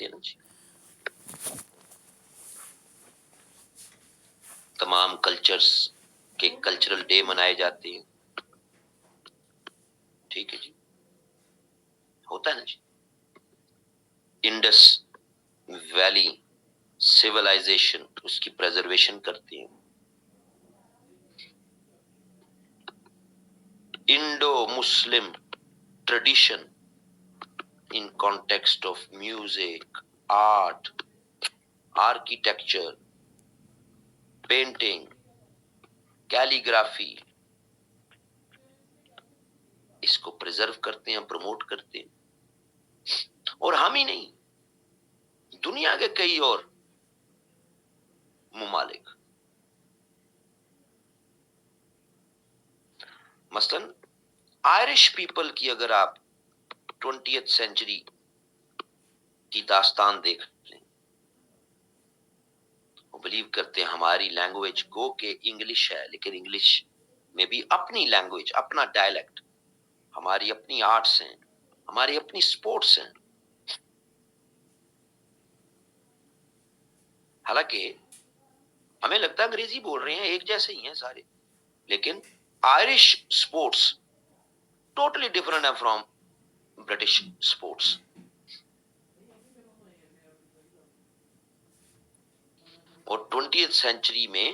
ہیں نا جی. تمام کلچرز کے کلچرل ڈے منائے جاتے ہیں. ٹھیک ہے جی, ہوتا ہے نا جی. انڈس ویلی سیولائزیشن اس کی پریزرویشن کرتی ہیں. Indo Muslim tradition in context of music, art, architecture, painting, calligraphy, اس کو پریزرو کرتے ہیں, پروموٹ کرتے ہیں. اور ہم ہی نہیں, دنیا کے کئی اور ممالک, مثلا آئرش پیپل کی اگر آپ 20th سینچری کی داستان دیکھ لیں, وہ بلیو کرتے ہیں ہماری لینگویج گو کہ انگلش ہے, لیکن انگلش میں بھی اپنی لینگویج, اپنا ڈائلیکٹ, ہماری اپنی آرٹس ہیں, ہماری اپنی سپورٹس ہیں. حالانکہ ہمیں لگتا ہے انگریزی بول رہے ہیں, ایک جیسے ہی ہیں سارے, لیکن آئرش سپورٹس ٹوٹلی ڈفرنٹ ہے فرام برٹش سپورٹس. اور 20th سینچری میں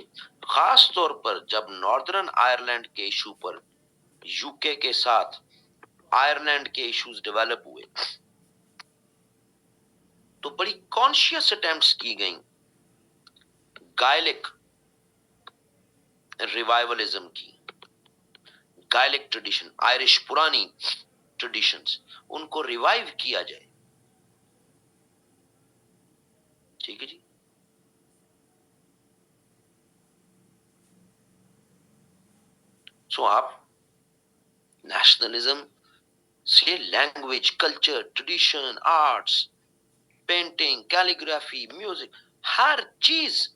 خاص طور پر جب ناردرن آئرلینڈ کے ایشو پر یو کے ساتھ آئرلینڈ کے ایشوز ڈیولپ ہوئے, تو بڑی کانشیس اٹیمپٹس کی گئیں گائلک ریوائولزم کی. گائلک ٹریڈیشن, آئرش پرانی ٹریڈیشنز, ان کو ریوائیو کیا جائے. ٹھیک ہے جی. سو آپ نیشنلزم سے language, culture, tradition, arts, painting, calligraphy, music, ہر چیز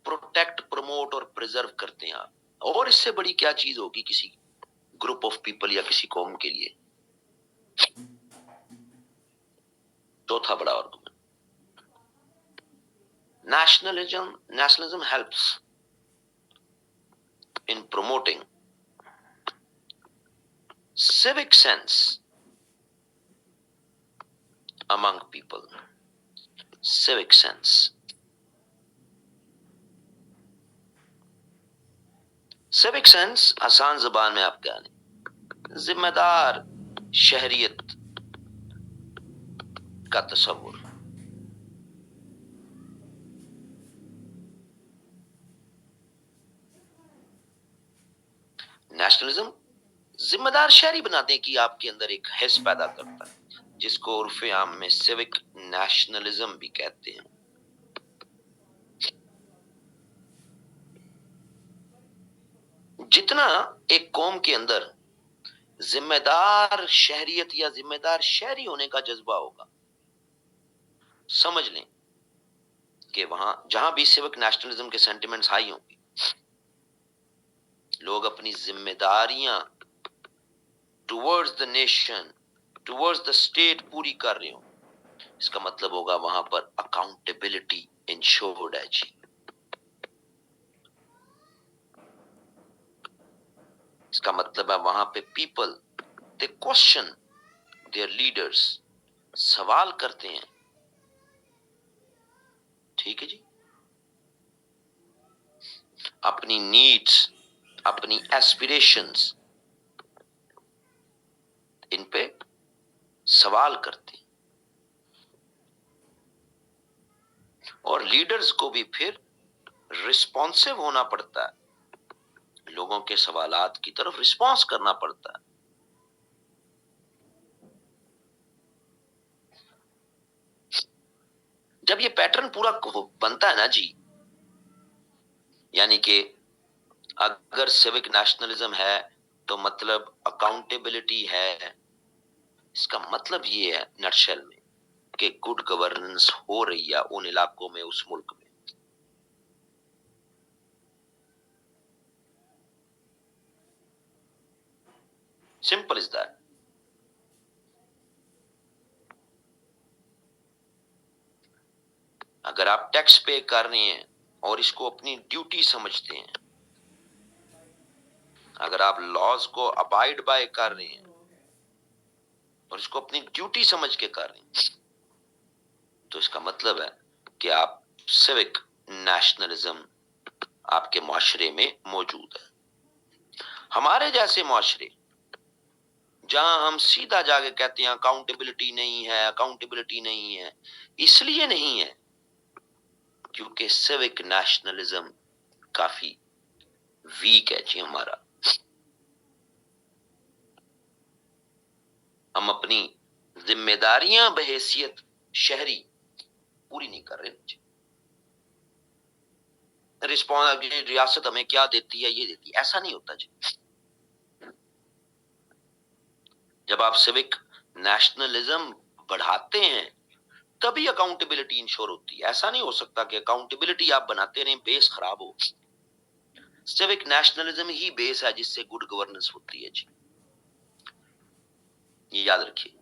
پروٹیکٹ, پروموٹ اور پریزرو کرتے ہیں آپ. اور اس سے بڑی کیا چیز ہوگی کسی گروپ آف پیپل یا کسی قوم کے لیے. چوتھا بڑا argument, nationalism helps in promoting civic sense among people. Civic sense. Civic sense آسان زبان میں آپ کیا لیں, ذمہ دار شہریت کا تصور. نیشنلزم ذمہ دار شہری بنانے کی آپ کے اندر ایک حس پیدا کرتا ہے, جس کو عرف عام میں سیوک نیشنلزم بھی کہتے ہیں. جتنا ایک قوم کے اندر ذمہ دار شہریت یا ذمہ دار شہری ہونے کا جذبہ ہوگا, سمجھ لیں کہ وہاں جہاں بھی سیوک نیشنلزم کے سینٹیمنٹس ہائی ہوں گے, لوگ اپنی ذمہ داریاں towards the nation, towards the state پوری کر رہے ہوں, اس کا مطلب ہوگا وہاں پر اکاؤنٹیبلٹی انشورڈ ہے جی. اس کا مطلب ہے وہاں پہ people they question their leaders, سوال کرتے ہیں. ٹھیک ہے جی. اپنی نیڈس, اپنی ایسپریشنز, ان پہ سوال کرتے ہیں. اور لیڈرز کو بھی پھر رسپانسو ہونا پڑتا ہے, لوگوں کے سوالات کی طرف رسپانس کرنا پڑتا ہے. جب یہ پیٹرن پورا بنتا ہے نا جی, یعنی کہ اگر سیوک نیشنلزم ہے تو مطلب اکاؤنٹیبلٹی ہے, اس کا مطلب یہ ہے نٹشل میں کہ گڈ گورننس ہو رہی ہے ان علاقوں میں, اس ملک میں. Simple is that. اگر آپ ٹیکس پے کر رہے ہیں اور اس کو اپنی ڈیوٹی سمجھتے ہیں، اگر آپ لاز کو ابائڈ بائی کر رہے ہیں اور اس کو اپنی ڈیوٹی سمجھ کے کر رہے ہیں، تو اس کا مطلب ہے کہ آپ سیوک نیشنلزم آپ کے معاشرے میں موجود ہے۔ ہمارے جیسے معاشرے جہاں ہم سیدھا جا کے کہتے ہیں اکاؤنٹیبلٹی نہیں ہے، اکاؤنٹیبلٹی نہیں ہے، اس لیے نہیں ہے کیونکہ سیوک نیشنلزم کافی ویک ہے جی ہمارا۔ ہم اپنی ذمہ داریاں بحیثیت شہری پوری نہیں کر رہے جی۔ ریاست ہمیں کیا دیتی ہے، یہ دیتی ہے، ایسا نہیں ہوتا جی۔ جب آپ سیوک نیشنلزم بڑھاتے ہیں تبھی اکاؤنٹیبلٹی انشور ہوتی ہے۔ ایسا نہیں ہو سکتا کہ اکاؤنٹیبلٹی آپ بناتے رہیں، بیس خراب ہو۔ سیوک نیشنلزم ہی بیس ہے جس سے گڈ گورننس ہوتی ہے جی، یہ یاد رکھیے۔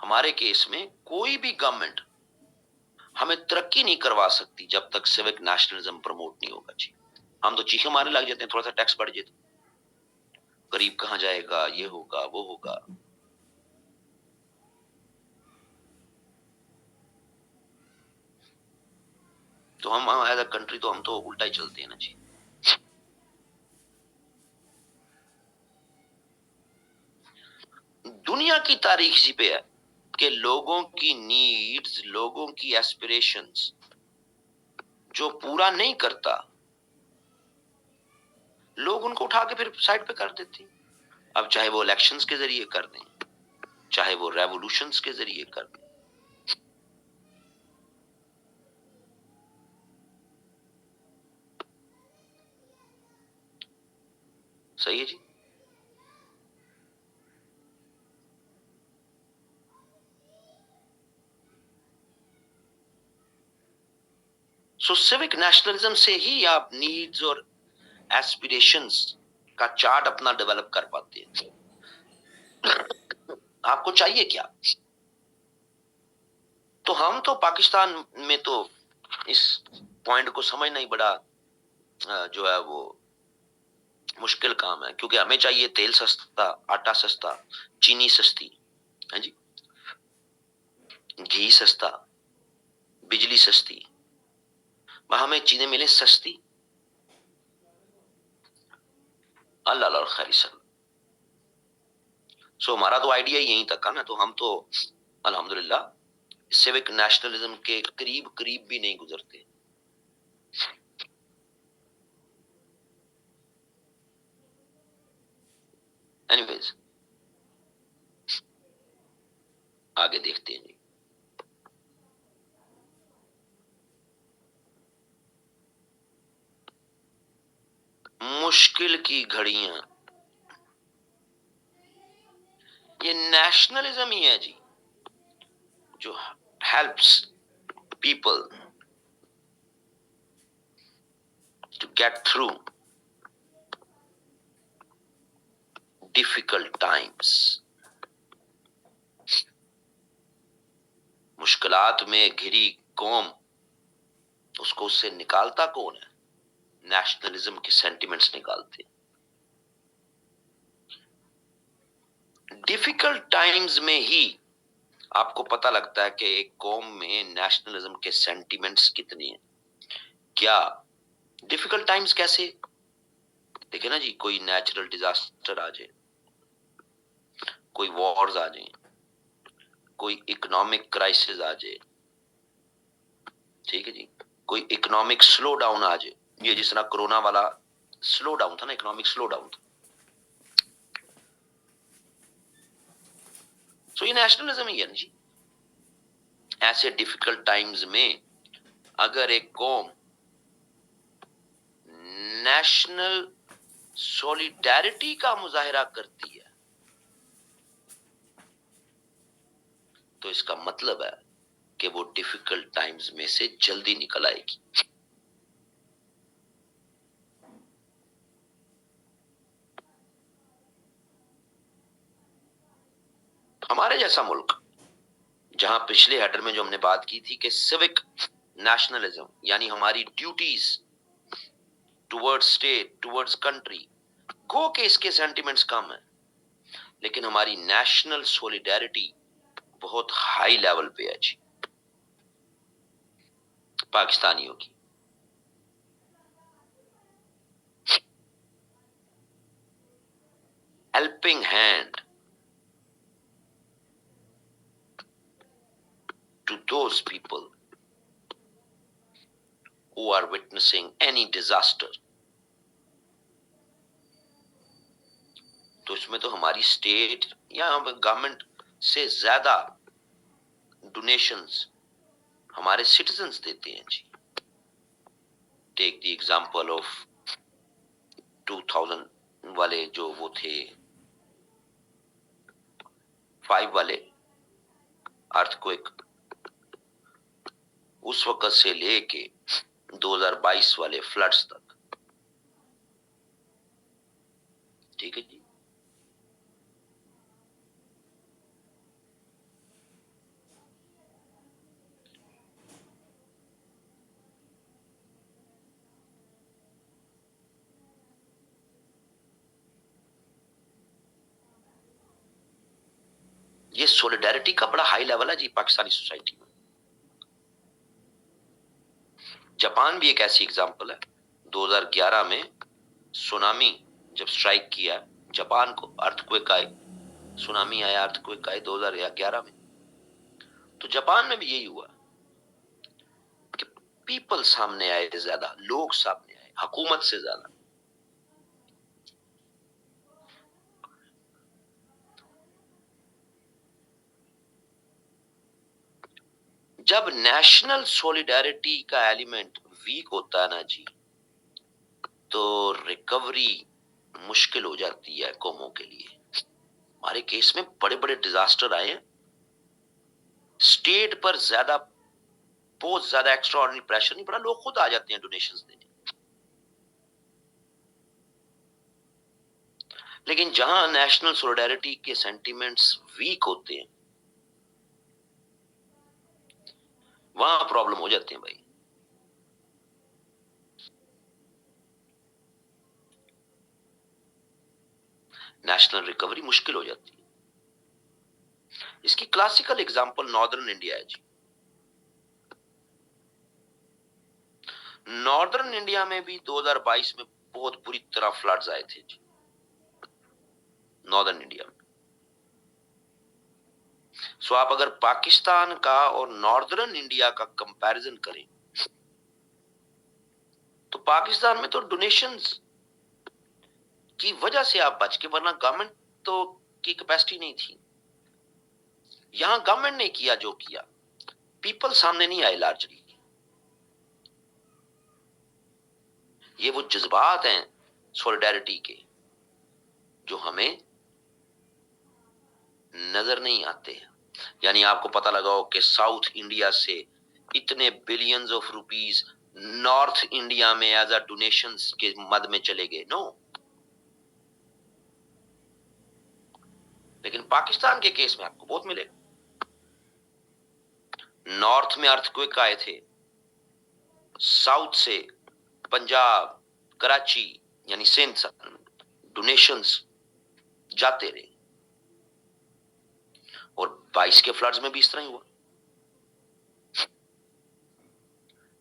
ہمارے کیس میں کوئی بھی گورنمنٹ ہمیں ترقی نہیں کروا سکتی جب تک سیوک نیشنلزم پروموٹ نہیں ہوگا جی۔ ہم تو چیخیں مارنے لگ جاتے ہیں تھوڑا سا ٹیکس بڑھ جائے تو غریب کہاں جائے گا، یہ ہوگا وہ ہوگا۔ تو ہم ایز اے کنٹری تو ہم تو الٹا ہی چلتے ہیں نا جی۔ دنیا کی تاریخ اسی پہ ہے کہ لوگوں کی نیڈز، لوگوں کی ایسپریشنز جو پورا نہیں کرتا، لوگ ان کو اٹھا کے پھر سائڈ پہ کر دیتے ہیں۔ اب چاہے وہ الیکشنز کے ذریعے کر دیں، چاہے وہ ریولوشنز کے ذریعے کر دیں۔ صحیح ہے جی۔ سو سیوک نیشنلزم سے ہی آپ نیڈز اور ایسپریشنز کا چارٹ اپنا ڈیولپ کر پاتے ہیں۔ آپ کو چاہیے کیا؟ تو ہم تو پاکستان میں تو اس پوائنٹ کو سمجھنا ہی بڑا جو ہے وہ مشکل کام ہے، کیونکہ ہمیں چاہیے تیل سستا، آٹا سستا، چینی سستی، ہاں جی، گھی سستا، بجلی سستی، ہمیں چیزیں ملیں سستی۔ اللہ اللہ خیر سر۔ سو ہمارا تو آئیڈیا یہیں تک کا نا، تو ہم تو الحمدللہ سیوک نیشنلزم کے قریب قریب بھی نہیں گزرتے۔ اینی ویز آگے دیکھتے ہیں جی۔ مشکل کی گھڑیاں، یہ نیشنلزم ہی ہے جی جو helps people to get through difficult times. مشکلات میں گھری قوم، اس کو اس سے نکالتا کون ہے؟ نیشنلزم کے سینٹیمنٹس نکالتے۔ ڈیفیکلٹ ٹائمز میں ہی آپ کو پتہ لگتا ہے کہ ایک قوم میں نیشنلزم کے سینٹیمنٹس کتنے ہیں۔ کیا ڈیفیکلٹ ٹائمز کیسے؟ دیکھیں نا جی، کوئی نیچرل ڈیزاسٹر آ جائے، کوئی وارز آ جائیں، کوئی اکنامک کرائسس آ جائے، ٹھیک ہے جی، کوئی اکنامک سلو ڈاؤن آ جائے، یہ جس طرح کرونا والا سلو ڈاؤن تھا نا، اکنامک سلو ڈاؤن تھا۔ سو یہ نیشنلزم ہی ہے نا جی۔ ایسے ڈیفیکلٹ ٹائمز میں اگر ایک قوم نیشنل سولیڈیرٹی کا مظاہرہ کرتی ہے تو اس کا مطلب ہے کہ وہ ڈیفیکلٹ ٹائمز میں سے جلدی نکل آئے گی۔ ہمارے جیسا ملک جہاں پچھلے ہیڈر میں جو ہم نے بات کی تھی کہ سیوک نیشنلزم یعنی ہماری duties toward state towards country, گو کہ اس کے سینٹیمنٹس کم ہیں، لیکن ہماری نیشنل سولیڈیرٹی بہت ہائی لیول پہ ہے جی پاکستانیوں کی. Helping hand to those people who are witnessing any disaster. تو اس میں تو ہماری اسٹیٹ یا گورنمنٹ سے زیادہ ڈونیشنز ہمارے سٹیزنز دیتے ہیں جی. ٹیک دی ایگزامپل آف 2000 والے جو وہ تھے 5 والے ارتھ کوئک، اس وقت سے لے کے 2022 والے فلڈز تک. ٹھیک ہے جی. یہ سولیڈیرٹی کا بڑا ہائی لیول ہے جی پاکستانی سوسائٹی میں. جاپان بھی ایک ایسی ایگزامپل ہے. 2011 میں سونامی جب سٹرائک کیا جاپان کو، ارتھ کوئک آئے، سونامی آیا، ارتھ کوئک آئے 2011 میں، تو جاپان میں بھی یہی ہوا کہ پیپل سامنے آئے، زیادہ لوگ سامنے آئے حکومت سے زیادہ. جب نیشنل سولیڈیرٹی کا ایلیمنٹ ویک ہوتا ہے نا جی، تو ریکوری مشکل ہو جاتی ہے قوموں کے لیے. ہمارے کیس میں بڑے بڑے ڈیزاسٹر آئے ہیں، اسٹیٹ پر زیادہ بہت زیادہ ایکسٹرا آرڈنری پریشر نہیں پڑا، لوگ خود آ جاتے ہیں ڈونیشنز دینے. لیکن جہاں نیشنل سولیڈیرٹی کے سینٹیمنٹس ویک ہوتے ہیں وہاں پرابلم ہو جاتے ہیں بھائی. نیشنل ریکوری مشکل ہو جاتی ہے. اس کی کلاسیکل اگزامپل ناردرن انڈیا ہے جی. ناردرن انڈیا میں بھی 2022 میں بہت بری طرح فلڈز آئے تھے جی ناردرن انڈیا میں. سو آپ اگر پاکستان کا اور ناردرن انڈیا کا کمپیرزن کریں تو پاکستان میں تو ڈونیشنز کی وجہ سے آپ بچ کے، ورنہ گورنمنٹ تو کی کیپیسٹی نہیں تھی. یہاں گورنمنٹ نے کیا جو کیا، پیپل سامنے نہیں آئے لارجلی. یہ وہ جذبات ہیں سولیڈیرٹی کے جو ہمیں نظر نہیں آتے ہیں. یعنی آپ کو پتہ لگاؤ کہ ساؤتھ انڈیا سے اتنے billions of rupees north India میں ایز اے ڈونیشنز کے مد میں چلے گئے، نو. لیکن پاکستان کے کیس میں آپ کو بہت ملے. نارتھ میں ارتھ کوئک آئے تھے، ساؤتھ سے پنجاب کراچی یعنی سندھ ڈونیشنز جاتے رہے، اور 22 کے فلڈز میں بھی اس طرح ہی ہوا.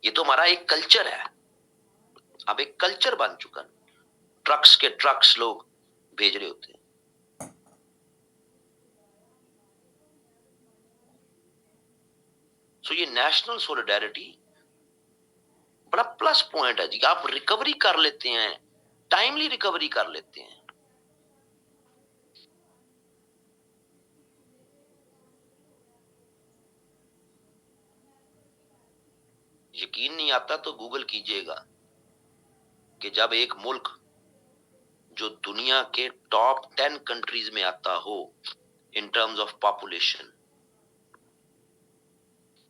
یہ تو ہمارا ایک کلچر ہے، اب ایک کلچر بن چکا، ٹرکس کے ٹرکس لوگ بھیج رہے ہوتے ہیں. سو یہ نیشنل سولیڈیرٹی بڑا پلس پوائنٹ ہے جی. آپ ریکوری کر لیتے ہیں، ٹائملی ریکوری کر لیتے ہیں. یقین نہیں آتا تو گوگل کیجئے گا کہ جب ایک ملک جو دنیا کے ٹاپ 10 کنٹریز میں آتا ہو ان ٹرمز آف پاپولیشن،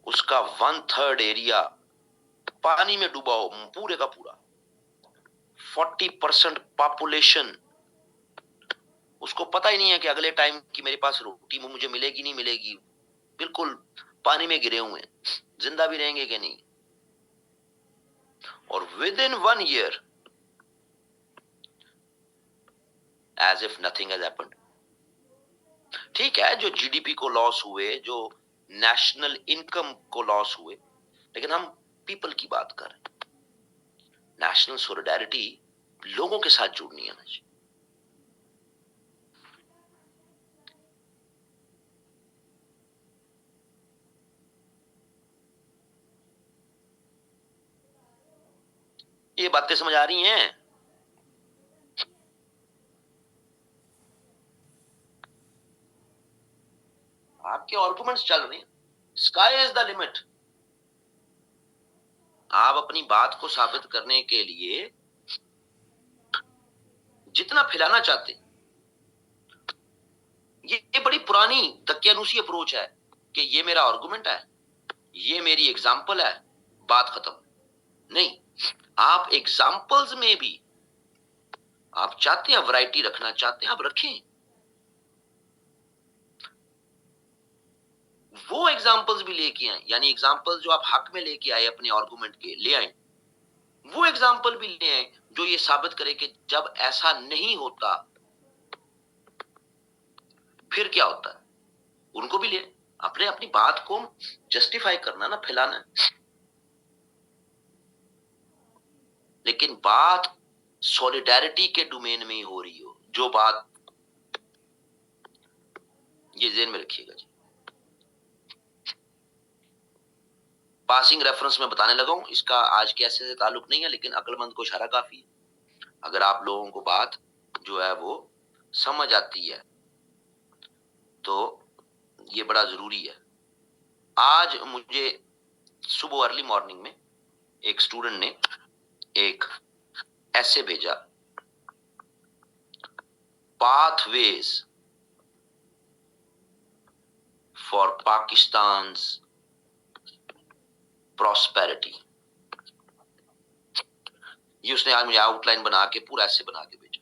اس کا 1/3 ایریا پانی میں ڈوبا ہو، پورے کا پورا 40% پاپولیشن، اس کو پتہ ہی نہیں ہے کہ اگلے ٹائم کی میرے پاس روٹی مجھے ملے گی نہیں ملے گی، بالکل پانی میں گرے ہوئے ہیں، زندہ بھی رہیں گے کہ نہیں. اور within 1 year, as if nothing has happened. ٹھیک ہے، جو جی ڈی پی کو لاس ہوئے، جو نیشنل انکم کو لاس ہوئے، لیکن ہم پیپل کی بات کر رہے ہیں. نیشنل سولیڈیرٹی لوگوں کے ساتھ جڑنی ہے نا جی. یہ باتیں سمجھ آ رہی ہیں؟ آپ کے آرگومنٹس چل رہے ہیں. Sky is the limit. آپ اپنی بات کو ثابت کرنے کے لیے جتنا پھیلانا چاہتے ہیں، یہ بڑی پرانی دقیانوسی اپروچ ہے کہ یہ میرا آرگومنٹ ہے، یہ میری ایگزامپل ہے، بات ختم. نہیں، آپ ایگزامپلز میں بھی آپ چاہتے ہیں ورائٹی رکھنا چاہتے ہیں، آپ رکھیں. وہ ایگزامپلز بھی لے کے آئیں، یعنی ایگزامپل جو آپ حق میں لے کے آئے اپنے آرگومنٹ کے، لے آئیں. وہ ایگزامپل بھی لے آئیں جو یہ ثابت کرے کہ جب ایسا نہیں ہوتا پھر کیا ہوتا ہے. ان کو بھی لے آئیں. اپنی بات کو جسٹیفائی کرنا نا، پھیلانا ہے. لیکن بات سولیڈیرٹی کے ڈومین میں ہی ہو رہی ہو، جو بات، یہ ذہن میں رکھیے گا جی. پاسنگ ریفرنس میں بتانے لگا ہوں، اس کا آج کے ایسے سے تعلق نہیں ہے، لیکن عقل مند کو اشارہ کافی ہے. اگر آپ لوگوں کو بات جو ہے وہ سمجھ آتی ہے تو یہ بڑا ضروری ہے. آج مجھے صبح ارلی مارننگ میں ایک اسٹوڈنٹ نے ایک ایسے بھیجا، pathways for Pakistan's prosperity. یہ اس نے آج مجھے آؤٹ لائن بنا کے پورا ایسے بنا کے بھیجا.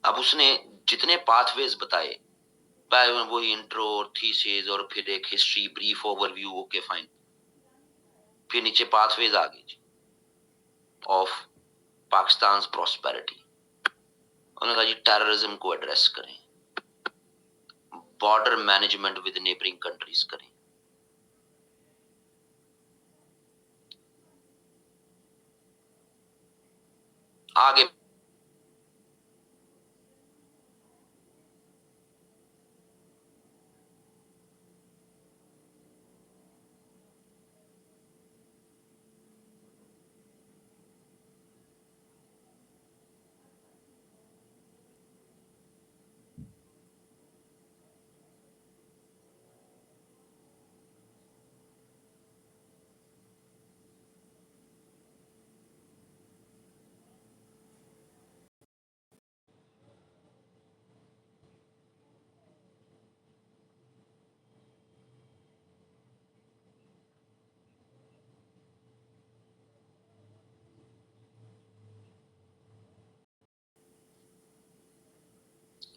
اب اس نے جتنے پاتھ ویز بتائے، وہی انٹرو اور تھیسز اور پھر ایک history brief overview, okay fine. پھر نیچے پاتھ ویز آ گئی آف پاکستان پراسپیرٹی. انہوں نے کہا جی ٹیررزم کو ایڈریس کریں، border management with neighbouring countries کریں. آگے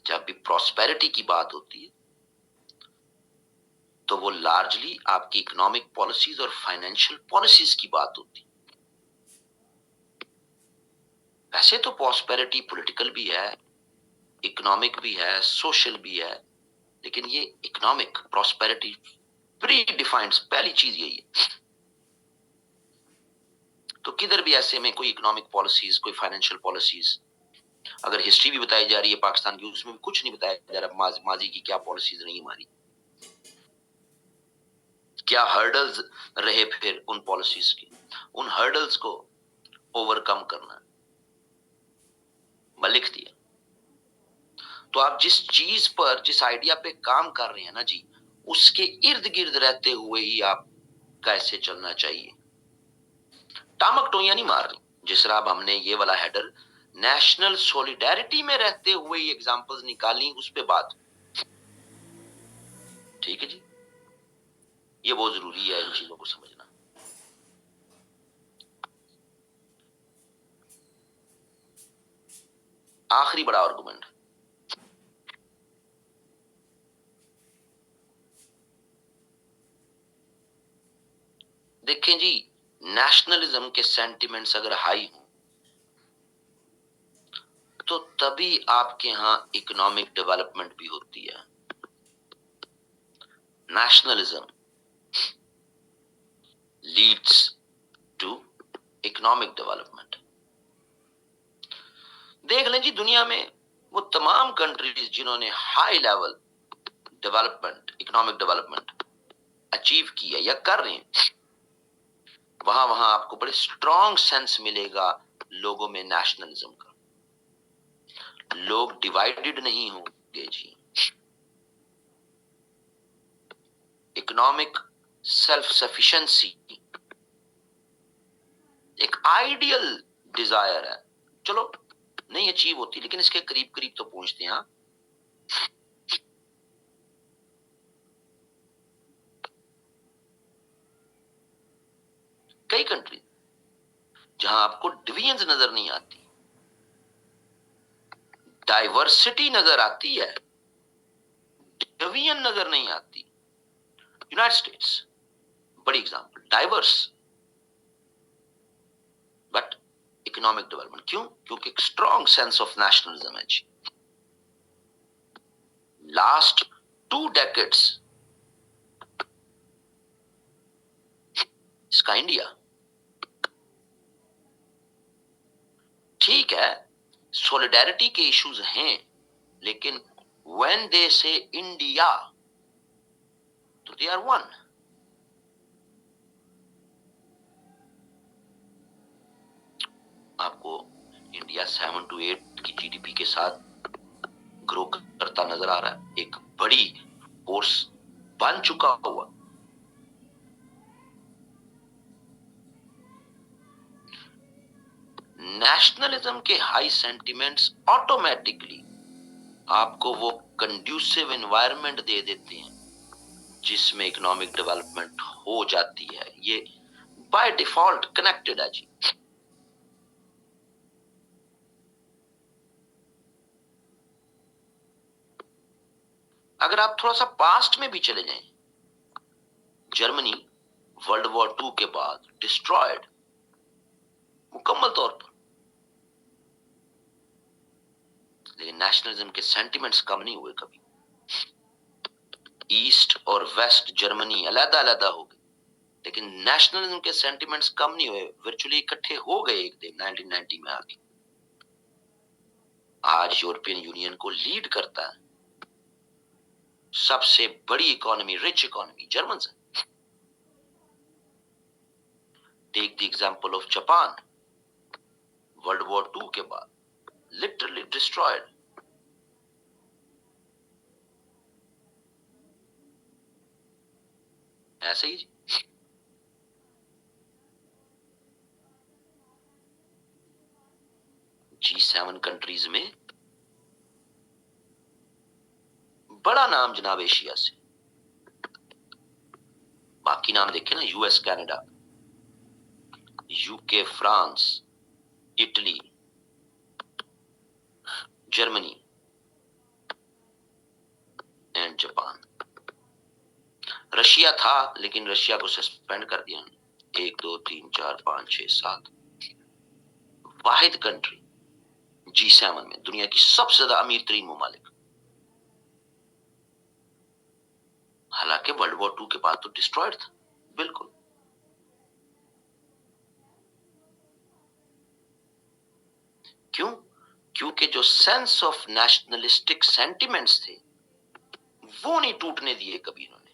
جب بھی پراسپیرٹی کی بات ہوتی ہے تو وہ لارجلی آپ کی اکنامک پالیسیز اور فائنینشیل پالیسیز کی بات ہوتی ہے. ویسے تو پراسپیرٹی پولیٹیکل بھی ہے، اکنامک بھی ہے، سوشل بھی ہے، لیکن یہ اکنامک پراسپیرٹی پری ڈیفائنڈ پہلی چیز یہی ہے. تو کدھر بھی ایسے میں کوئی اکنامک پالیسیز، کوئی فائنینشیل پالیسیز، اگر ہسٹری بھی بتائی جا رہی ہے پاکستان کی، اس میں بھی کچھ نہیں بتایا جا رہا ماضی کی کیا پالیسیز رہی ہماری، کیا ہرڈلز رہے پھر ان پالیسیز کے. ان ہرڈلز کو اوور کم کرنا میں لکھ دیا. تو آپ جس چیز پر، جس آئیڈیا پہ کام کر رہے ہیں نا جی، اس کے ارد گرد رہتے ہوئے ہی آپ کا ایسے چلنا چاہیے. ٹامک ٹوئیاں نہیں مار رہی. جس طرح اب ہم نے یہ والا ہیڈر نیشنل سولیڈیرٹی میں رہتے ہوئے ہی ایگزامپلز نکالی، اس پہ بات. ٹھیک ہے جی، یہ بہت ضروری ہے ان چیزوں کو سمجھنا. آخری بڑا آرگومنٹ، دیکھیں جی نیشنلزم کے سینٹیمنٹس اگر ہائی ہوں تو تبھی آپ کے ہاں اکنامک ڈیولپمنٹ بھی ہوتی ہے. Nationalism leads to economic development. دیکھ لیں جی دنیا میں وہ تمام کنٹریز جنہوں نے high level development economic development achieve کیا یا کر رہے ہیں, وہاں آپ کو بڑے اسٹرانگ سینس ملے گا لوگوں میں نیشنلزم کا. لوگ ڈیوائیڈڈ نہیں ہوں گے جی. اکنامک سیلف سفیشنسی ایک آئیڈیل ڈیزائر ہے, چلو نہیں اچیو ہوتی لیکن اس کے قریب قریب تو پہنچتے ہیں. ہاں کئی کنٹری جہاں آپ کو ڈویژنز نظر نہیں آتی, ڈائیورسٹی نظر آتی ہے, ڈویژن نظر نہیں آتی. یونائٹڈ اسٹیٹس بڑی example, diverse but economic development. کیوں؟ کیونکہ ایک اسٹرانگ سینس آف نیشنلزم ہے جی. لاسٹ 2 decades اس کا انڈیا ٹھیک ہے سولیڈیرٹی کے ایشوز ہیں, لیکن when they say انڈیا تو they are one. آپ کو انڈیا 7 to 8 کی جی ڈی پی کے ساتھ گرو کرتا نظر آ رہا ہے, ایک بڑی فورس بن چکا ہوا. نیشنلزم کے ہائی سینٹیمنٹس آٹومیٹکلی آپ کو وہ کنڈیوسو انوائرمنٹ دے دیتے ہیں جس میں اکنامک ڈیولپمنٹ ہو جاتی ہے. یہ بائی ڈیفالٹ کنیکٹڈ ہے جی. اگر آپ تھوڑا سا پاسٹ میں بھی چلے جائیں, جرمنی ورلڈ وار 2 کے بعد ڈسٹرائڈ مکمل طور پر, لیکن نیشنلزم کے سینٹیمنٹس کم نہیں ہوئے کبھی. ایسٹ اور ویسٹ جرمنی علیحدہ علیحدہ ہو گئے, لیکن نیشنلزم کے سینٹیمنٹس کم نہیں ہوئے, ورچولی اکٹھے ہو گئے ایک دن 1990 میں آ کے. آج یورپین یونین کو لیڈ کرتا ہے سب سے بڑی اکانومی, رچ اکانومی جرمنز ہے. Take the example of Japan world war 2 کے بعد لٹرلی ڈسٹرائڈ. ایسے ہی G7 کنٹریز میں بڑا نام جناب ایشیا سے, باقی نام دیکھیں نا, یو ایس, کینیڈا, یو کے, France, Italy, Germany and Japan. Russia تھا لیکن رشیا کو سسپینڈ کر دیا 1 2 3 4 5 6 7. واحد کنٹری G7 میں دنیا کی سب سے زیادہ امیر ترین ممالک, حالانکہ ورلڈ وار 2 کے بعد تو ڈسٹرائڈ تھا بالکل. کیوں؟ کیونکہ جو سینس آف نیشنلسٹک سینٹیمنٹس تھے وہ نہیں ٹوٹنے دیے کبھی انہوں نے.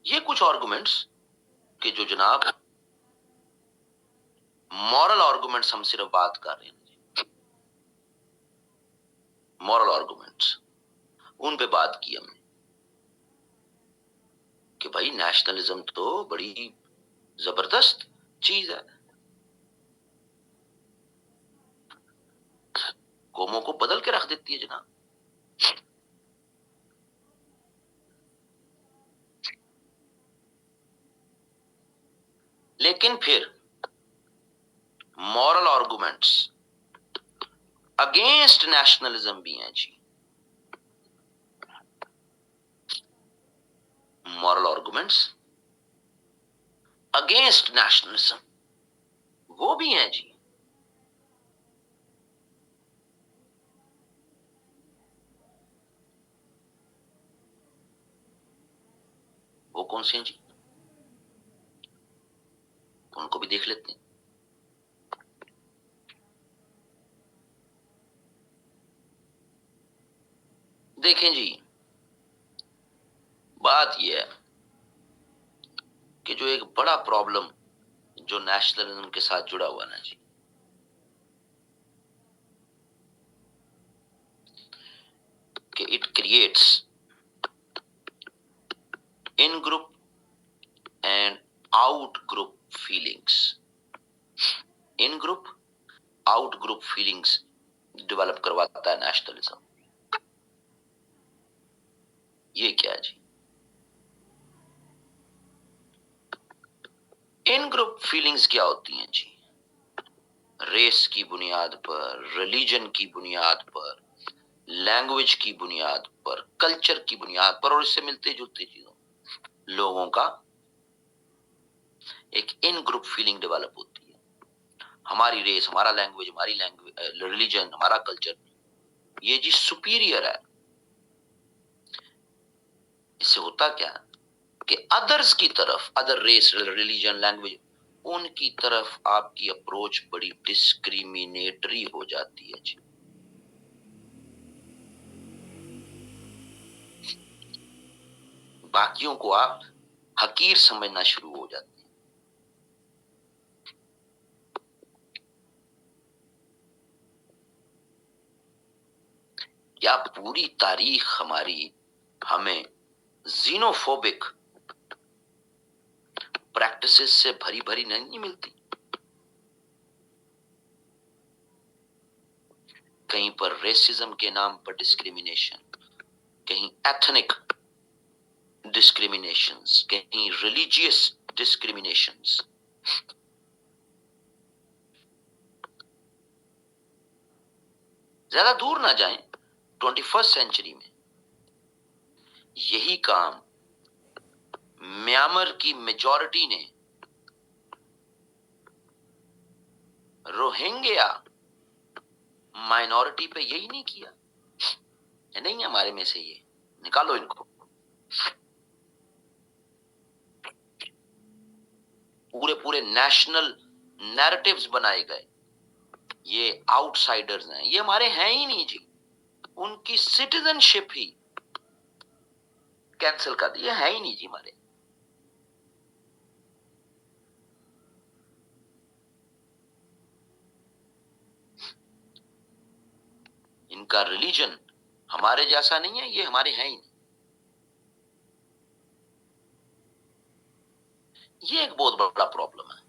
یہ کچھ آرگومنٹس کہ جو جناب مورل آرگومنٹس ہم صرف بات کر رہے ہیں, مورل آرگومنٹس ان پہ بات کی ہم نے کہ بھائی نیشنلزم تو بڑی زبردست چیز ہے, قوموں کو بدل کے رکھ دیتی ہے جناب. لیکن پھر مورل آرگومنٹس اگینسٹ نیشنلزم بھی ہیں جی. مورل آرگومنٹس اگینسٹ نیشنلزم وہ بھی ہیں جی. وہ کون سے ہیں جی؟ ان کو بھی دیکھ لیتے ہیں. دیکھیں جی، بات یہ ہے کہ جو ایک بڑا پرابلم جو نیشنلزم کے ساتھ جڑا ہوا نا جی، کہ it creates in group and out group feelings. In group out group feelings develop کرواتا ہے نیشنلزم. یہ کیا جی؟ ان گروپ فیلنگز کیا ہوتی ہیں جی؟ ریس کی بنیاد پر، ریلیجن کی بنیاد پر، لینگویج کی بنیاد پر، کلچر کی بنیاد پر، اور اس سے ملتے جلتے چیزوں لوگوں کا ایک ان گروپ فیلنگ ڈیولپ ہوتی ہے. ہماری ریس، ہمارا لینگویج، ہماری ریلیجن، ہمارا کلچر یہ جی سپیریئر ہے. اس سے ہوتا کیا کہ ادرز کی طرف، ادر ریس، ریلیجن، لینگویج، ان کی طرف آپ کی اپروچ بڑی ڈسکریمینیٹری ہو جاتی ہے جی. باقیوں کو آپ حقیر سمجھنا شروع ہو جاتے ہیں. کیا پوری تاریخ ہماری ہمیں زینوفوبک پریکٹسز سے بھری بھری نہیں ملتی؟ کہیں پر ریسزم کے نام پر ڈسکریمنیشن، کہیں ایتھنک ڈسکریمنیشنز، کہیں ریلیجیس ڈسکریمنیشنز. زیادہ دور نہ جائیں، 21 سینچری میں یہی کام میانمار کی میجورٹی نے روہنگیا مائنورٹی پہ یہی نہیں کیا. نہیں ہمارے میں سے یہ نکالو ان کو. پورے نیشنل نیریٹیوز بنائے گئے، یہ آؤٹ سائڈرز ہیں، یہ ہمارے ہیں ہی نہیں جی. ان کی سٹیزن شپ ہی کینسل کر دی، یہ ہے ہی نہیں جی ہمارے. ان کا ریلیجن ہمارے جیسا نہیں ہے، یہ ہمارے ہیں ہی نہیں. یہ ایک بہت بڑا پرابلم ہے.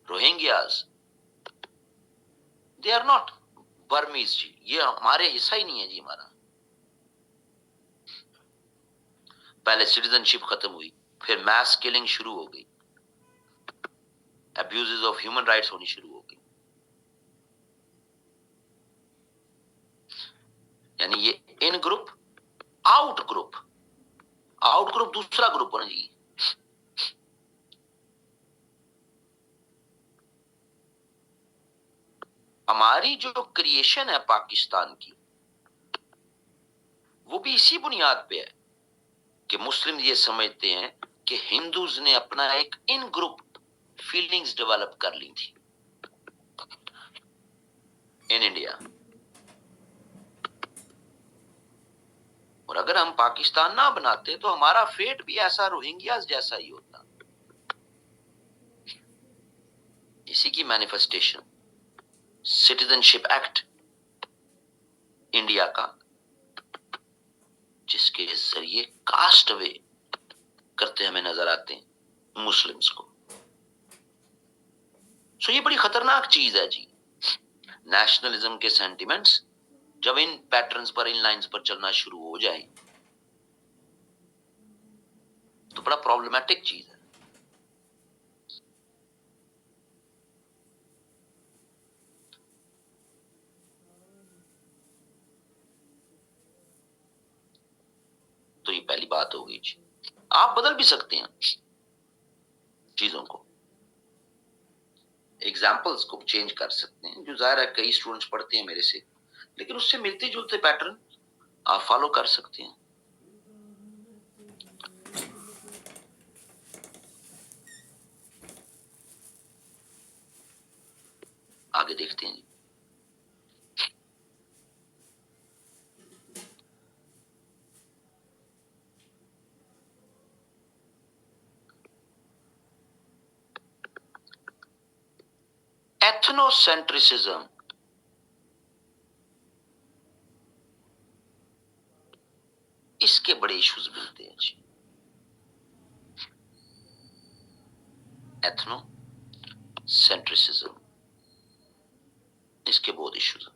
روہنگیاز دے آر ناٹ برمیز جی، یہ ہمارے حصہ ہی نہیں ہے جی ہمارا. پہلے سٹیزن شپ ختم ہوئی، پھر میس کلنگ شروع ہو گئی، ابیوزز آف ہیومن رائٹس ہونی شروع ہو گئی. یعنی یہ in group out group, out group دوسرا گروپ ہے نا جی. ہماری جو کریشن ہے پاکستان کی، وہ بھی اسی بنیاد پہ ہے کہ مسلم یہ سمجھتے ہیں کہ ہندوز نے اپنا ایک ان گروپ فیلنگز ڈیولپ کر لی تھی ان انڈیا. اور اگر ہم پاکستان نہ بناتے تو ہمارا فیٹ بھی ایسا روہنگیاز جیسا ہی ہوتا. اسی کی مینیفیسٹیشن سٹیزن شپ ایکٹ انڈیا کا، جس کے ذریعے کاسٹ اوے کرتے ہمیں نظر آتے ہیں مسلمز کو. سو یہ بڑی خطرناک چیز ہے جی. نیشنلزم کے سینٹیمنٹس جب ان پیٹرنز پر، ان لائنز پر چلنا شروع ہو جائیں تو بڑا پرابلمٹک چیز ہے. پہلی بات ہو گئی جی. آپ بدل بھی سکتے ہیں چیزوں کو، ایگزامپلس کو چینج کر سکتے ہیں، جو ظاہر ہے کئی اسٹوڈنٹس پڑھتے ہیں میرے سے، لیکن اس سے ملتے جلتے پیٹرن آپ فالو کر سکتے ہیں. آگے دیکھتے ہیں. ایتھنو سینٹریسزم، اس کے بڑے ایشوز ملتے ہیں جی. ایتھنو سینٹریسزم، اس کے بہت ایشوز ہیں.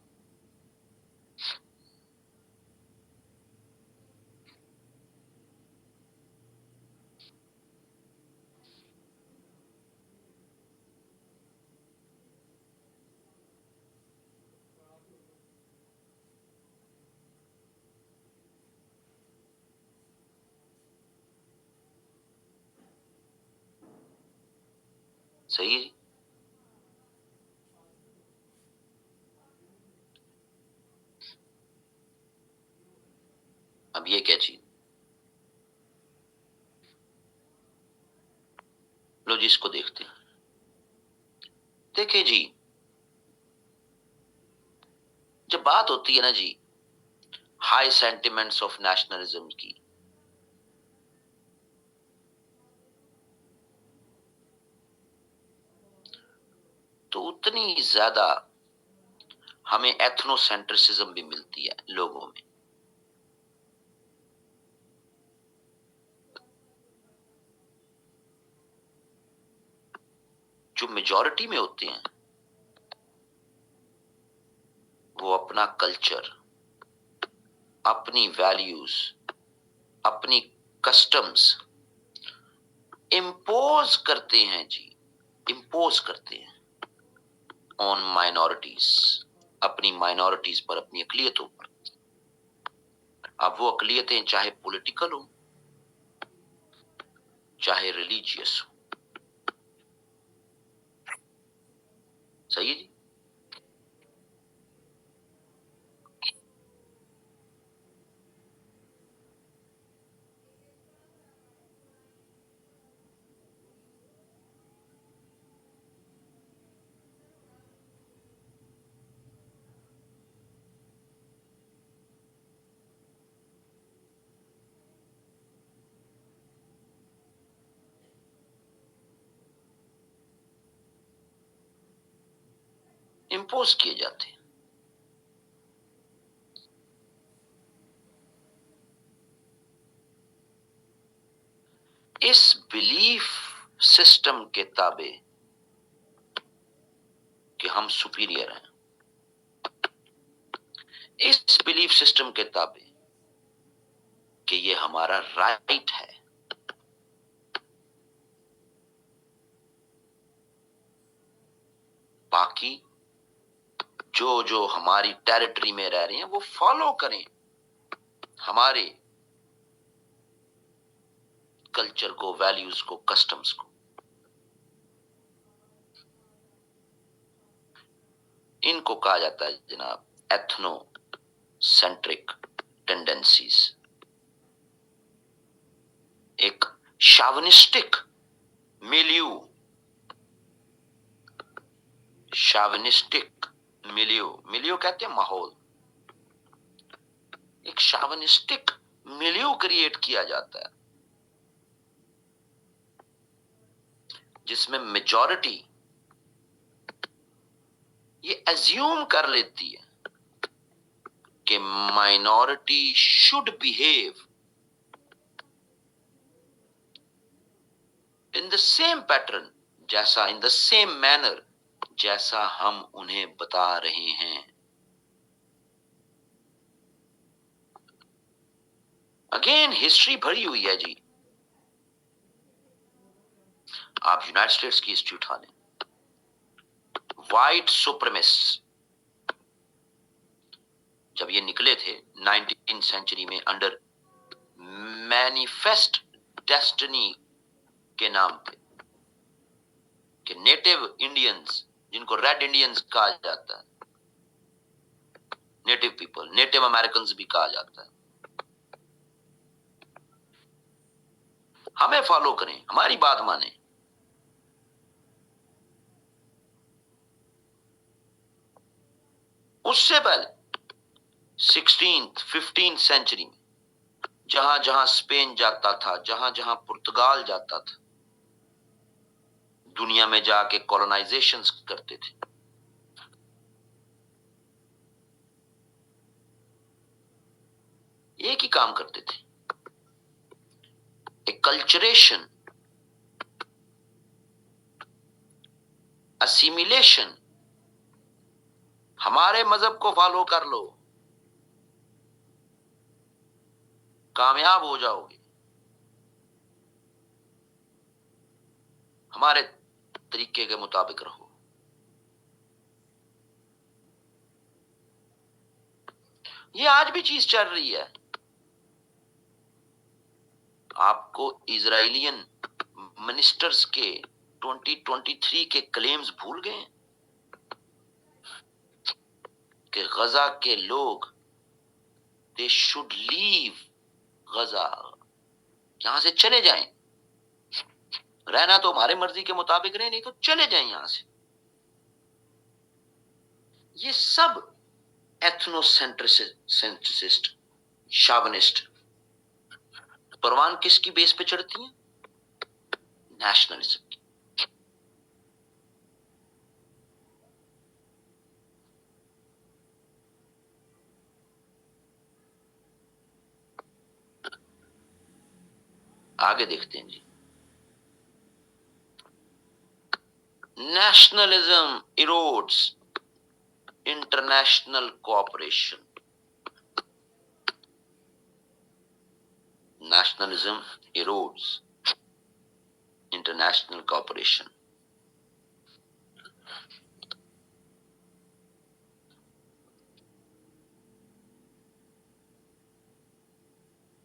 صحیح ہے جی. اب یہ کیا چیز، لو جی اس کو دیکھتے ہیں. دیکھیں جی، جب بات ہوتی ہے نا جی ہائی سینٹیمنٹس آف نیشنلزم کی، تو اتنی زیادہ ہمیں ایتھنو سینٹریسزم بھی ملتی ہے لوگوں میں. جو میجورٹی میں ہوتے ہیں وہ اپنا کلچر، اپنی ویلیوز، اپنی کسٹمز امپوز کرتے ہیں جی، امپوز کرتے ہیں آن مائنورٹیز، اپنی مائنورٹیز پر، اپنی اقلیتوں پر. اب وہ اقلیتیں چاہے پولیٹیکل ہوں، چاہے ریلیجیس ہوں. صحیح ہے جی. امپوز کیے جاتے ہیں. اس بلیف سسٹم کے تابع کہ ہم سپیریئر ہیں، اس بلیف سسٹم کے تابع کہ یہ ہمارا رائٹ ہے، باقی جو ہماری ٹیریٹری میں رہ رہے ہیں وہ فالو کریں ہمارے کلچر کو، ویلیوز کو، کسٹمز کو. ان کو کہا جاتا ہے جناب ایتھنو سینٹرک ٹینڈنسیز. ایک شاونسٹک ملیو، شاونسٹک ملیو کہتے ہیں ماحول، ایک شاونسٹک ملیو کریٹ کیا جاتا ہے جس میں میجورٹی یہ ایزیوم کر لیتی ہے کہ minority should behave in the same pattern, جیسا ان دا سیم مینر جیسا ہم انہیں بتا رہے ہیں. اگین ہسٹری بھری ہوئی ہے جی. آپ یونائٹڈ اسٹیٹس کی ہسٹری اٹھا لیں، وائٹ سپرمیس جب یہ نکلے تھے 19 سینچری میں انڈر مینیفیسٹ ڈیسٹنی کے نام پہ، کہ نیٹو انڈینز جن کو ریڈ انڈینز کہا جاتا ہے، نیٹو پیپل، نیٹو امریکنز بھی کہا جاتا ہے، ہمیں فالو کریں، ہماری بات مانیں. اس سے پہلے 15th سینچری میں جہاں جہاں اسپین جاتا تھا، جہاں جہاں پرتگال جاتا تھا، دنیا میں جا کے کولونائزیشن کرتے تھے. ایک ہی کام کرتے تھے، کلچریشن، اسیمیلیشن. ہمارے مذہب کو فالو کر لو، کامیاب ہو جاؤ گے، ہمارے طریقے کے مطابق رہو. یہ آج بھی چیز چل رہی ہے. آپ کو اسرائیلین منسٹرز کے 2023 کے کلیمز بھول گئے کہ غزہ کے لوگ دے شوڈ لیو غزہ، یہاں سے چلے جائیں، رہنا تو ہمارے مرضی کے مطابق رہے، نہیں تو چلے جائیں یہاں سے. یہ سب ایتھنو سینٹرسسٹ، شاونسٹ پروان کس کی بیس پہ چڑھتی ہیں؟ نیشنلزم کی. آگے دیکھتے ہیں جی. Nationalism erodes international cooperation. Nationalism erodes international cooperation.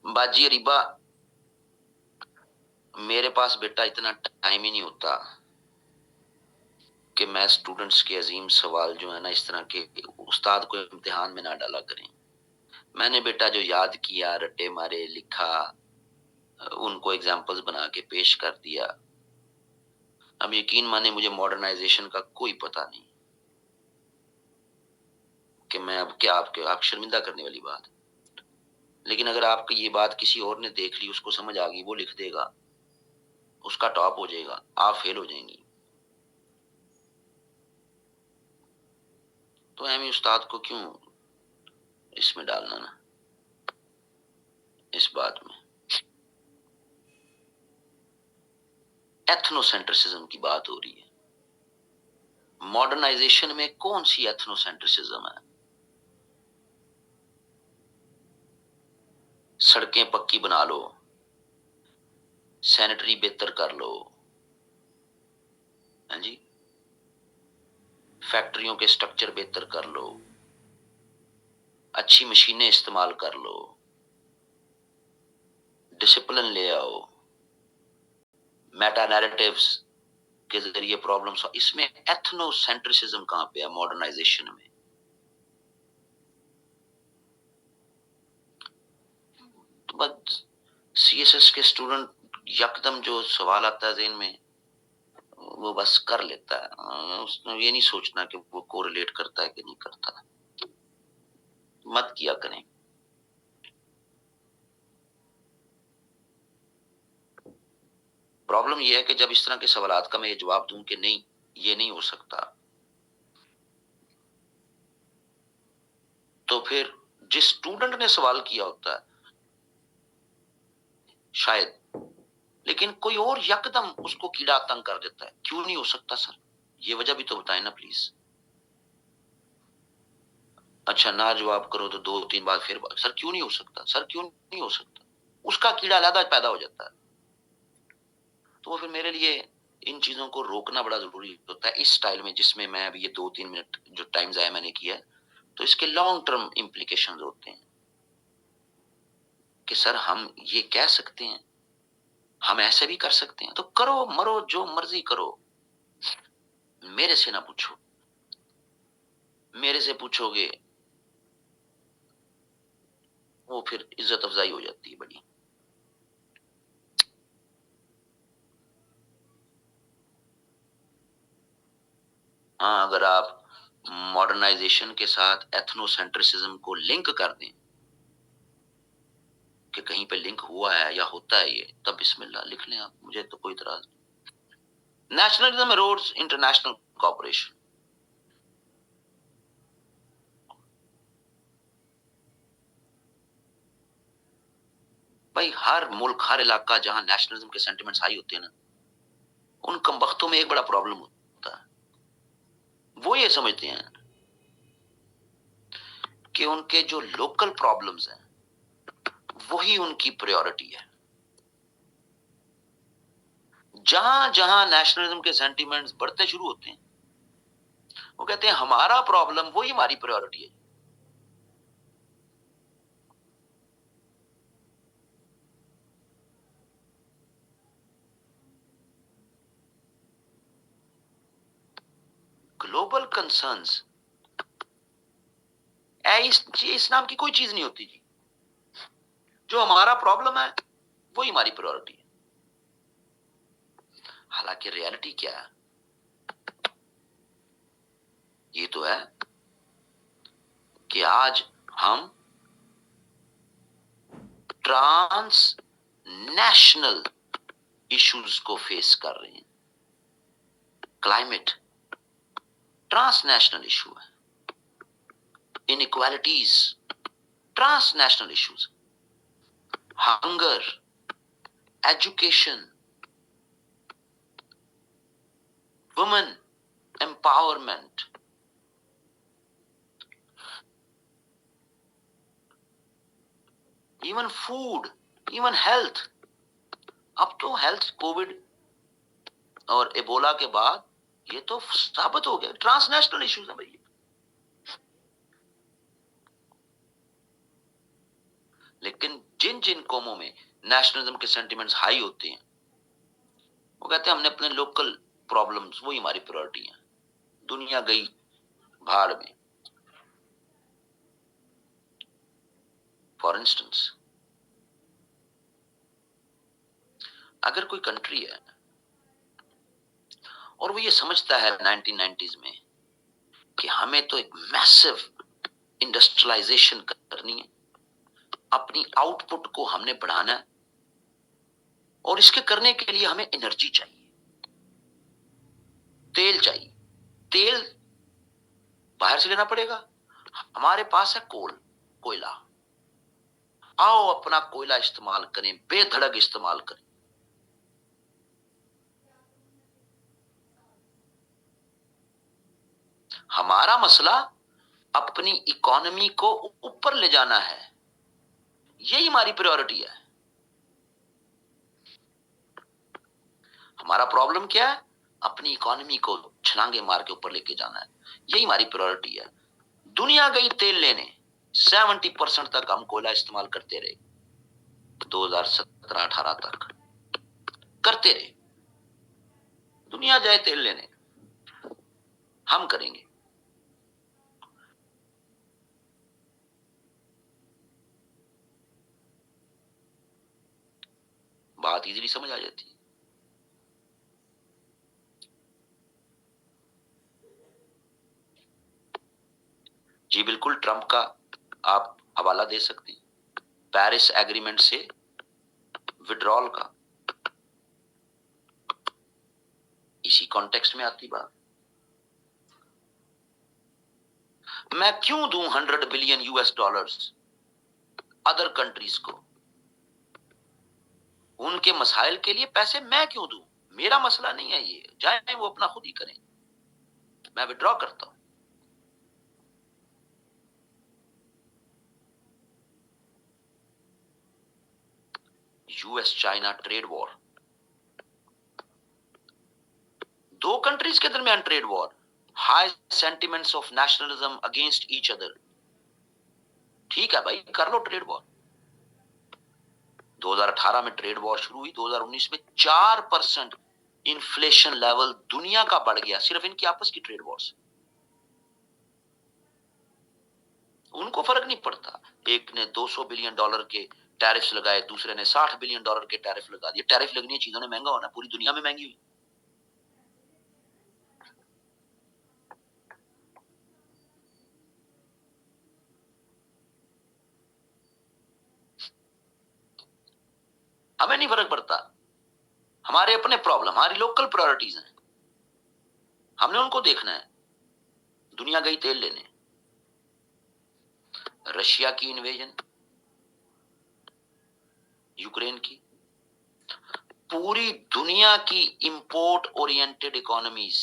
باجی ریبا، میرے پاس بیٹا اتنا ٹائم ہی نہیں ہوتا کہ میں اسٹوڈنٹس کے عظیم سوال جو ہے نا اس طرح کے استاد کو امتحان میں نہ ڈالا کریں. میں نے بیٹا جو یاد کیا، رٹے مارے لکھا، ان کو ایگزامپلز بنا کے پیش کر دیا. اب یقین مانے مجھے ماڈرنائزیشن کا کوئی پتہ نہیں کہ میں اب کیا آپ شرمندہ کرنے والی بات. لیکن اگر آپ کی یہ بات کسی اور نے دیکھ لی، اس کو سمجھ آ گئی، وہ لکھ دے گا، اس کا ٹاپ ہو جائے گا، آپ فیل ہو جائیں گی. تو اہمی استاد کو کیوں اس میں ڈالنا نا، اس بات میں. ایتھنو سینٹرسزم کی بات ہو رہی ہے. ماڈرنائزیشن میں کون سی ایتھنو سینٹرسزم ہے؟ سڑکیں پکی بنا لو، سینیٹری بہتر کر لو، ہاں جی، فیکٹریوں کے سٹرکچر بہتر کر لو، اچھی مشینیں استعمال کر لو، ڈسپلن لے آؤ، میٹا نیریٹیوز کے ذریعے پرابلمس. اس میں ایتھنو سینٹرسزم کہاں پہ ہے ماڈرنائزیشن میں؟ تو بس سی ایس ایس کے اسٹوڈنٹ یکدم جو سوال آتا ہے ذہن میں وہ بس کر لیتا ہے، اس نے یہ نہیں سوچنا کہ وہ کوریلیٹ کرتا ہے کہ نہیں کرتا. مت کیا کریں. پرابلم یہ ہے کہ جب اس طرح کے سوالات کا میں یہ جواب دوں کہ نہیں یہ نہیں ہو سکتا، تو پھر جس اسٹوڈنٹ نے سوال کیا ہوتا ہے شاید، لیکن کوئی اور یکدم اس کو کیڑا تنگ کر دیتا ہے، کیوں نہیں ہو سکتا سر؟ یہ وجہ بھی تو بتائیں نا پلیز. اچھا نہ جواب کرو تو 2-3 بار پھر سر کیوں نہیں ہو سکتا، سر کیوں نہیں ہو سکتا، اس کا کیڑا علیحدہ پیدا ہو جاتا ہے. تو پھر میرے لیے ان چیزوں کو روکنا بڑا ضروری ہوتا ہے اس سٹائل میں جس میں میں ابھی یہ 2-3 منٹ جو ٹائم ضائع میں نے کیا ہے، تو اس کے لانگ ٹرم امپلیکیشنز ہوتے ہیں. کہ سر ہم یہ کہہ سکتے ہیں، ہم ایسے بھی کر سکتے ہیں، تو کرو مرو جو مرضی کرو، میرے سے نہ پوچھو، میرے سے پوچھو گے وہ پھر عزت افزائی ہو جاتی ہے بڑی. ہاں اگر آپ ماڈرنائزیشن کے ساتھ ایتھنو سینٹرسزم کو لنک کر دیں کہ کہیں پہ لنک ہوا ہے یا ہوتا ہے یہ، تب بسم اللہ لکھ لیں آپ، مجھے تو کوئی اعتراض نہیں. Nationalism roads international cooperation. بھائی ہر ملک، ہر علاقہ جہاں نیشنلزم کے سینٹیمنٹس ہائی ہوتے ہیں نا، ان کم وقتوں میں ایک بڑا پرابلم ہوتا ہے. وہ یہ سمجھتے ہیں کہ ان کے جو لوکل پرابلمز ہیں وہی ان کی پریورٹی ہے. جہاں جہاں نیشنلزم کے سینٹیمنٹس بڑھتے شروع ہوتے ہیں، وہ کہتے ہیں ہمارا پرابلم وہی ہماری پریورٹی ہے. گلوبل کنسرنز اس نام کی کوئی چیز نہیں ہوتی جی. جو ہمارا پرابلم ہے وہی ہماری پریورٹی ہے. حالانکہ ریالٹی کیا ہے؟ یہ تو ہے کہ آج ہم ٹرانس نیشنل ایشوز کو فیس کر رہے ہیں. کلائمیٹ ٹرانس نیشنل ایشو ہے. Inequalities trans national issues. Hunger, education, women empowerment, even food, even health. اب تو ہیلتھ کووڈ اور ایبولا کے بعد یہ تو ثابت ہو گیا ٹرانس نیشنل ایشوز ہیں بھائی. لیکن جن جن قوموں میں نیشنلزم کے سینٹیمنٹس ہائی ہوتے ہیں، وہ کہتے ہیں ہم نے اپنے لوکل پرابلمز وہی ہماری پریورٹی ہیں. دنیا گئی بھاڑ میں. فار انسٹنس اگر کوئی کنٹری ہے اور وہ یہ سمجھتا ہے 1990s میں کہ ہمیں تو ایک میسو انڈسٹریلائزیشن کرنی ہے، اپنی آؤٹ پٹ کو ہم نے بڑھانا ہے، اور اس کے کرنے کے لیے ہمیں انرجی چاہیے، تیل چاہیے. تیل باہر سے لینا پڑے گا. ہمارے پاس ہے کوئلہ. آؤ اپنا کوئلہ استعمال کریں، بے دھڑک استعمال کریں. ہمارا مسئلہ اپنی اکانومی کو اوپر لے جانا ہے، یہی ہماری پریورٹی ہے. ہمارا پرابلم کیا ہے؟ اپنی اکانومی کو چھلانگے مار کے اوپر لے کے جانا ہے، یہی ہماری پریورٹی ہے. دنیا گئی تیل لینے، 70% تک ہم کوئلہ استعمال کرتے رہے، 2017-18 تک کرتے رہے. دنیا جائے تیل لینے، ہم کریں گے. بات ایزیلی سمجھ آ جاتی ہے. جی بالکل، ٹرمپ کا آپ حوالہ دے سکتے ہیں، پیرس ایگریمنٹ سے وڈرال کا. اسی کانٹیکسٹ میں آتی بات. میں کیوں دوں $100 بلین ادر کنٹریز کو؟ ان کے مسائل کے لیے پیسے میں کیوں دوں؟ میرا مسئلہ نہیں ہے یہ، جائیں وہ اپنا خود ہی کریں، میں وڈرا کرتا ہوں. U S China trade war, دو کنٹریز کے درمیان trade war, high sentiments of nationalism against each other. ٹھیک ہے بھائی، کر لو ٹریڈ وار. 2018 میں ٹریڈ وار شروع ہوئی، 2019 میں 4% انفلیشن لیول دنیا کا بڑھ گیا صرف ان کی آپس کی ٹریڈ وار سے۔ ان کو فرق نہیں پڑتا، ایک نے $200 بلین کے ٹیرفز لگائے، دوسرے نے $60 بلین کے ٹیرف لگا دیے۔ ٹیرف لگنی ہے، چیزوں نے مہنگا ہونا، پوری دنیا میں مہنگی ہوئی۔ ہمیں نہیں فرق پڑتا، ہمارے اپنے پرابلم، ہماری لوکل پرائرٹیز ہیں، ہم نے ان کو دیکھنا ہے۔ دنیا گئی تیل لینے، رشیا کی انویژن، یوکرین کی، پوری دنیا کی امپورٹ اورینٹڈ اکانومیز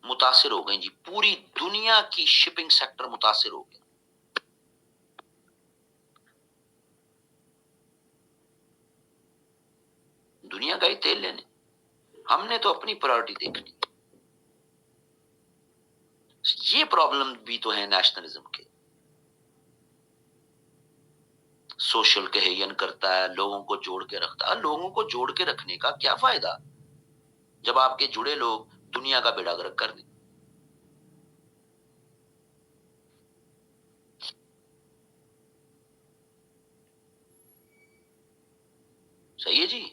متاثر ہو گئی جی، پوری دنیا کی شپنگ سیکٹر متاثر ہو گیا۔ دنیا گئی تیل لینے، ہم نے تو اپنی پرائرٹی دیکھنی۔ یہ پرابلم بھی تو ہے نیشنلزم کے۔ سوشل کہین کرتا ہے، لوگوں کو جوڑ کے رکھتا ہے۔ لوگوں کو جوڑ کے رکھنے کا کیا فائدہ جب آپ کے جڑے لوگ دنیا کا بیڑا گرک کر دیں؟ صحیح ہے جی،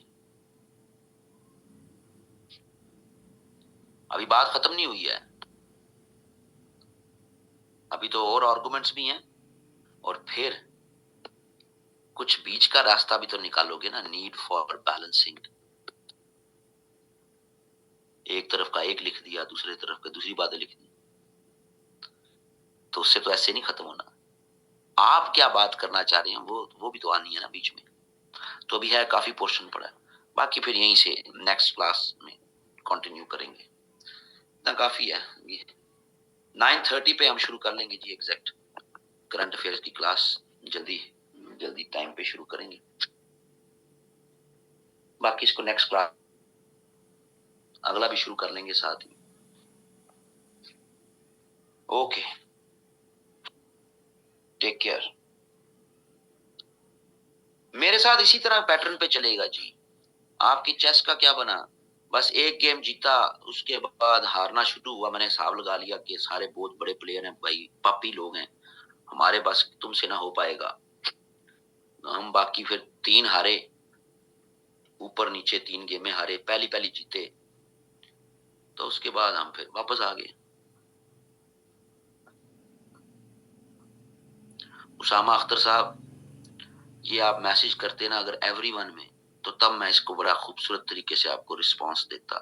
ابھی بات ختم نہیں ہوئی ہے، ابھی تو اور آرگومنٹس بھی ہیں، اور پھر کچھ بیچ کا راستہ بھی تو نکالو گے نا۔ نیڈ فار بیلنسنگ، ایک طرف کا ایک لکھ دیا، دوسرے طرف کا دوسری باتیں لکھ دی، تو اس سے تو ایسے نہیں ختم ہونا۔ آپ کیا بات کرنا چاہ رہے ہیں وہ بھی تو آنی ہے نا بیچ میں۔ تو ابھی ہے، کافی پورشن پڑا ہے، باقی پھر یہیں سے نیکسٹ کلاس میں کنٹینیو کریں گے، اتنا کافی ہے۔ 9:30 پہ ہم شروع کر لیں گے جی، ایگزیکٹ کرنٹ افیئرس کی کلاس جلدی جلدی ٹائم پہ شروع کریں گے، باقی اس کو نیکسٹ کلاس اگلا بھی شروع کر لیں گے ساتھ ہی۔ Okay, take care. میرے ساتھ اسی طرح پیٹرن پہ چلے گا جی۔ آپ کی چیس کا کیا بنا؟ بس ایک گیم جیتا، اس کے بعد ہارنا شروع ہوا، میں نے حساب لگا لیا کہ سارے بہت بڑے پلیئر ہیں بھائی، پاپی لوگ ہیں، ہمارے بس تم سے نہ ہو پائے گا۔ ہم باقی پھر 3 ہارے، اوپر نیچے 3 گیمیں ہارے، پہلی جیتے، تو اس کے بعد ہم پھر واپس آ گئے۔ اسامہ اختر صاحب، یہ آپ میسج کرتے نا اگر ایوری ون میں، تو تب میں اس کو بڑا خوبصورت طریقے سے آپ کو رسپانس دیتا۔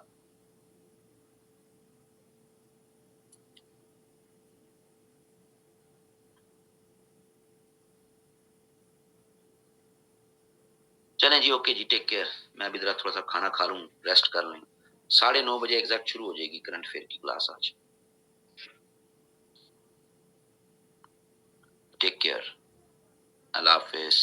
چلیں جی، اوکے جی، ٹیک کیئر۔ میں بھی ذرا تھوڑا سا کھانا کھا لوں، ریسٹ کر لیں۔ 9:30 بجے ایگزیکٹ شروع ہو جائے گی کرنٹ افیئر کی کلاس آج۔ ٹیک کیئر، اللہ حافظ۔